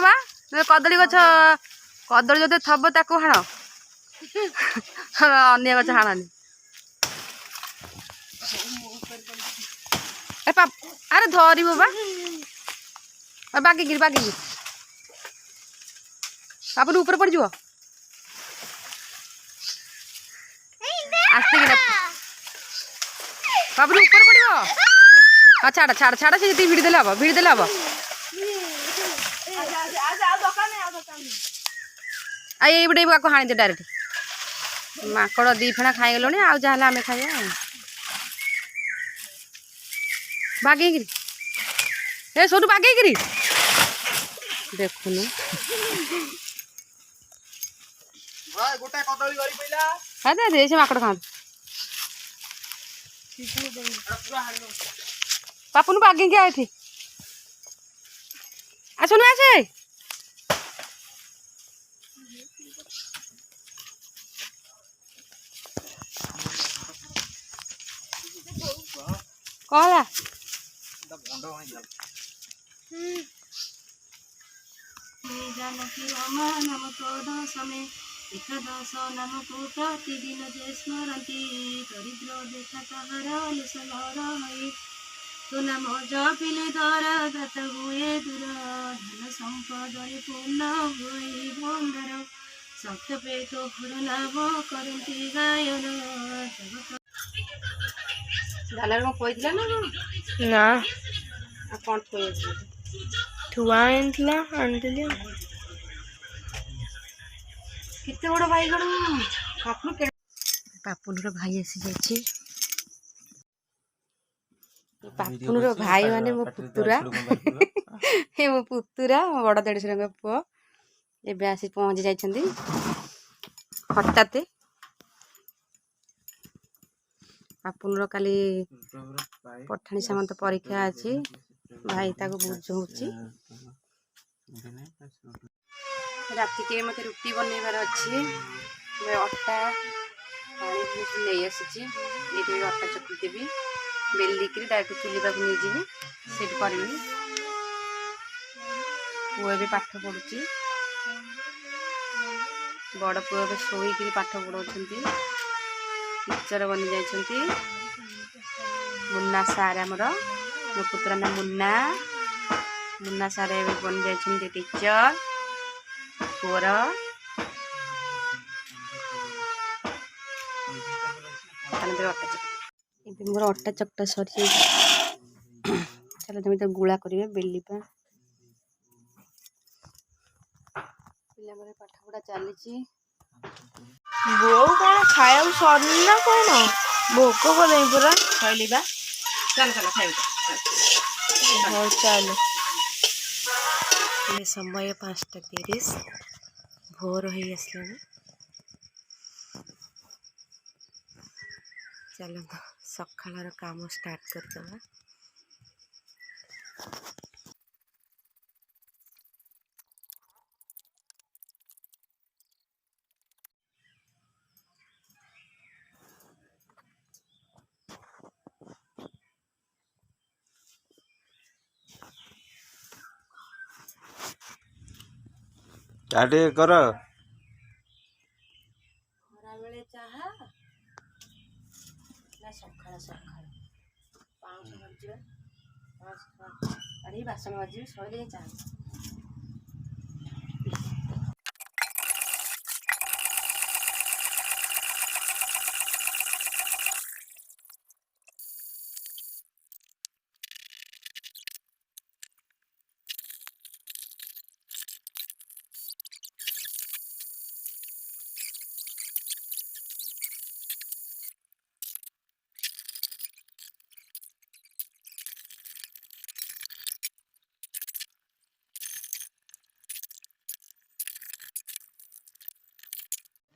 बा कदली गछ कदली जदि थब ताको हाण अन्य गछ हाणनी अरे धर बा बागिकी बापन ऊपर पड़ जाव आस्ते बापन ऊपर पड़ हाँ छाड़ छाड़ छाड़ से भिड़ी देले हम आई बड़े को हाणी दे डायरेक्ट माकड़ दी फेणा खाई गलुनी आउ जहाँ आम खाइबा बागेगिरी ए सोनू बागेगिरी देखुनु हाँ दे से माकड़ खाँ पापुन बागे क्या थी सुन आसे कहला एकादश नाम को प्रतिदिन जे स्मरती दरिद्र देखा ताहार निसलर हई तो नाम जपिले दरगत हुए दूर धन संपद पूर्ण हुई भंडार सत्य तो हर नाम करती गायन झालर में कोइला ना कौन ठुआ आनली केते बड़ बैगण पापुन भाई आसी जाइए पापुन भाई माने मो पुतुरा हे मो पुतुरा बड़ देढ़शुर पुओ एबे आसी पहुँची जाइछंदी हठात पापुन काली पठाणी सामंत परीक्षा अच्छी भाई ताको बुझौची राति के मत रुटी बनइबार अच्छी अटा पानी नहीं आसी ये अटा चकुल देवी बेलिक डायरेक्ट चुली पाक नहीं जी सीट करमी पुओ भी पाठ पढ़ुची बड़ पुओ भी शोक पाठ पढ़ाऊँ टीचर बनी जाइछंती मुन्ना सार आमर मो पुत्र ना मुन्ना सार बनी जाइछंती टीचर पुअर मोर अटा चकटा सरी चलो तुम तो गुला करेंगे बेली पा पिला पाठ पढ़ा चली बो कौन खाया सरनी ना कौन भोक बोले पूरा खैली बा चल चल खाई चल ये समय 5:30 भोर हो आसला चलो सकाळ काम स्टार्ट करदबा चाटे कर खरा बेले चाहा ना सकाळ सकाळ 5 बजे 5 अरे बासन बजे सरे चाहा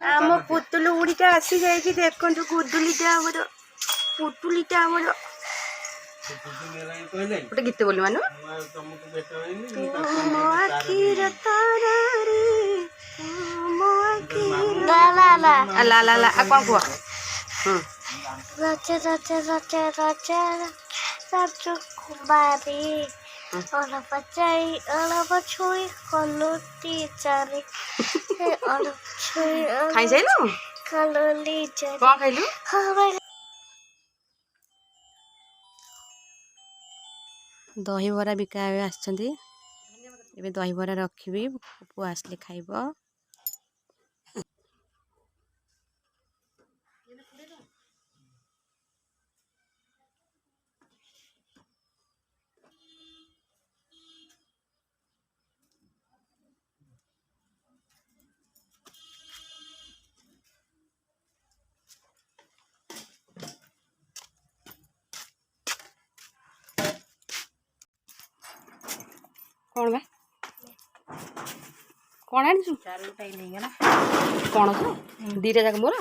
आम पुतुल गुड़िका आसी जाए देखो गुदुलीटा आमर पुतुलीटा आमर गोटे गीत बोल मान ला ला ला कौन कह पचाई छुई कलोटी चारे खाई जाइलु कलोली चारे कौन खाइलु दहीबरा बिका आसछन्ती एबे दहीबरा रखिबी पपु आसले खाइब कौन बा कौन आनिछु कौन छ दीटा जाक मोर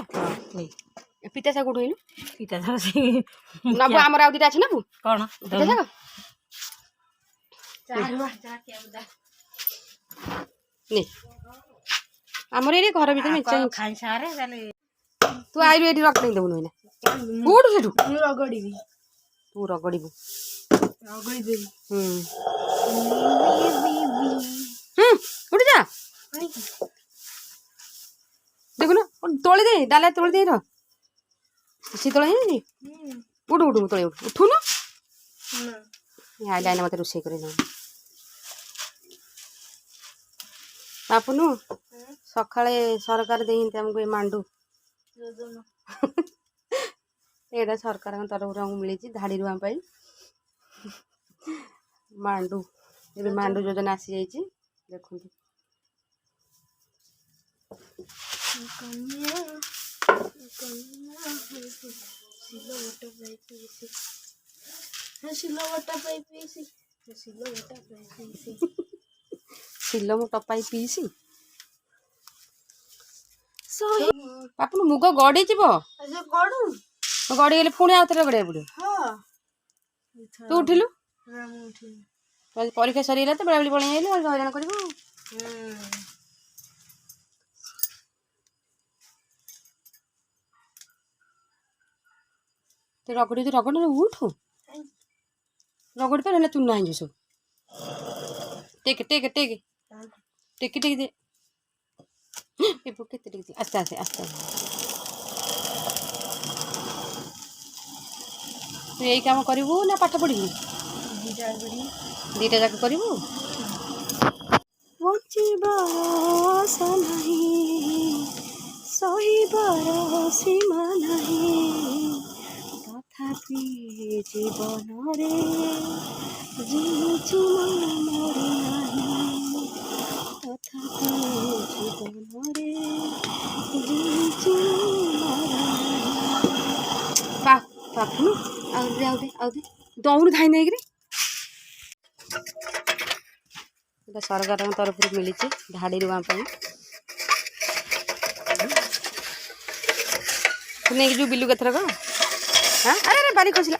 पिता सा कोठु हेलु पिता थासी नबु हमर आउ दीटा अछि नबु कौन पिता जाक नी हमर एरी घर भीतर मिचा खाई सारे चले तू आइलु एठी रख देबु नइना उठ सेठु रगड़ी तू रगड़ीबु दे उठ जा देखु ना तोली दे डाला तोली दे र शीतल है नी उठ उठ तोली उठ उठु न या लाइन मते रुसे करे न बापुनु सकाळे सरकार देहिंते हमको ए मांडू एडा सरकार तरफ हमको मिली धाड़ी रुआ पाई मांडू ए मांडू योजना आसी जाइए देखो सिलो मो टपाई पीसी बापू मुग गड़ी जीव गड़ी गले पुणी आउ थे गड़िया पड़ो तू उठिलु परीक्षा सरीगला तो बेला पलि आइलु हईराण कर रगड़ी रगड़ उठु रगड़ी तो ना चुना हो सब टेक टेक टेक टेक टेक दे केते टेक आस्ते आस्ते आस्ते तू यही काम करू ना पाठ पढ़ू दीटा जाक करू सहीबार सीमा नहीं तथापि जीवन रे जीचु मरे नहीं तथापि जीवन रे जीचु मरे नहीं बापू आउ दे दौड़ धाई नहीं सरकार तरफ मिली धाड़ी रुआ नहीं जो बिलु केथर हाँ अरे अरे बारी खसला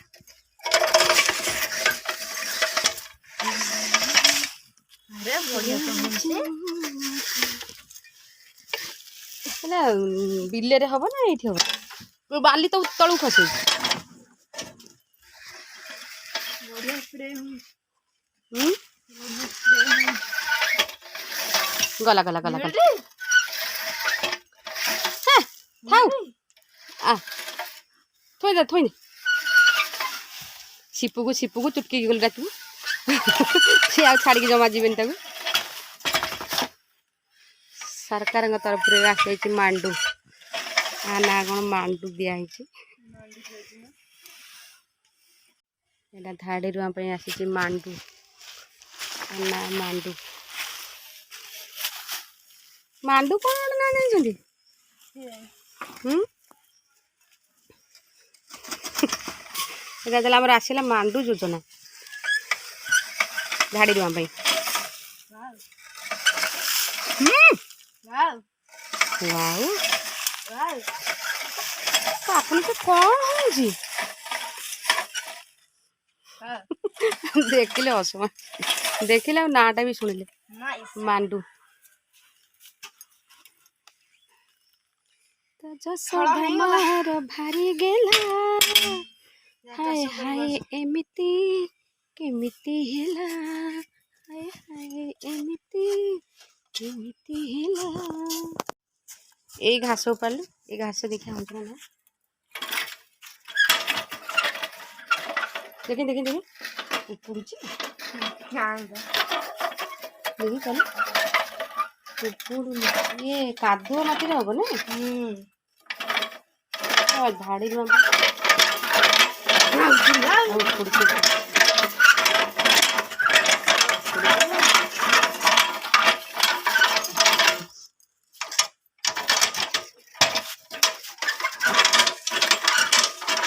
बिले हम ना ये हम बाली तो तलू खसे गला गला गला गला थाउ आ थोई दे सिपू को चुटकी गल डाकू सी आ छाड़ी जमा जीवन तक सरकार तरफ आसी मांडू आ ना कौन मांडू दिखाई धाड़ी रुआ आसी मांडू ना मांडू मांडू कौन ना नहीं आम आसला मांडू योजना धाड़ी रुआ आपन तो कौन हो देखिले हसमा देखिले नाटा भी शुणिले मांडू भारी गेला हाय हाय एमिति କେମିତି ହେଲା ହାଏ ହାଏ ଏମିତି କେମିତି ହେଲା। ଏଇ ଘାସ ଉପାଡ଼ିଲୁ, ଏଇ ଘାସ ଦେଖିଆ ହଉଛି ନା ଦେଖି ଦେଖି ଦେଖି ଉପୁଡୁଛି ଦେଖି ଚାଲ ଉପୁଡୁନି। ଇଏ କାଦୁଅ ମାଟିରେ ହବ ନା ଧାଡ଼ିରୁ ଉପୁଡୁଛି।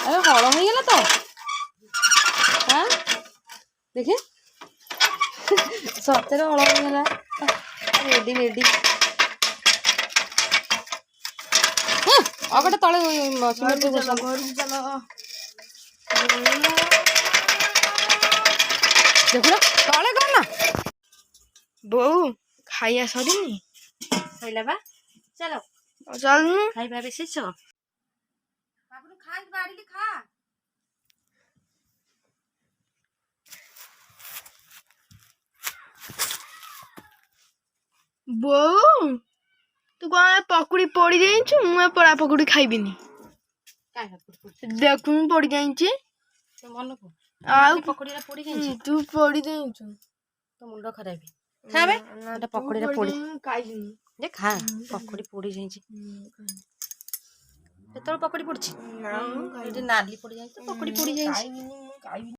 अरे हल हो गला तो हाँ देखे सतरे हल हो गला रेडी रेडी अगटे तले सिमेंट बस देखो तले कौन ना बो खाइया सरीनी सैला बा चलो चल खाइबा बेसी छ बाबू खा बाड़ी खा। बो तू कौन पकुड़ी पड़ी जाइछु मुझे पड़ा पकुड़ी खाइबिनी देख मुझे पड़ी जाइछि तो मन को आउ पकड़ीरा पड़ी जाइछि तू पड़ी जाइछु तो मुंडो खराब खाबे एटा पकड़ीरा पड़ी खाइबिनी जे खा पकड़ी पड़ी जाइछि तो पकड़ी पड़छि ना नाली पड़ी जाइछि पकड़ी पड़ी जाइछि।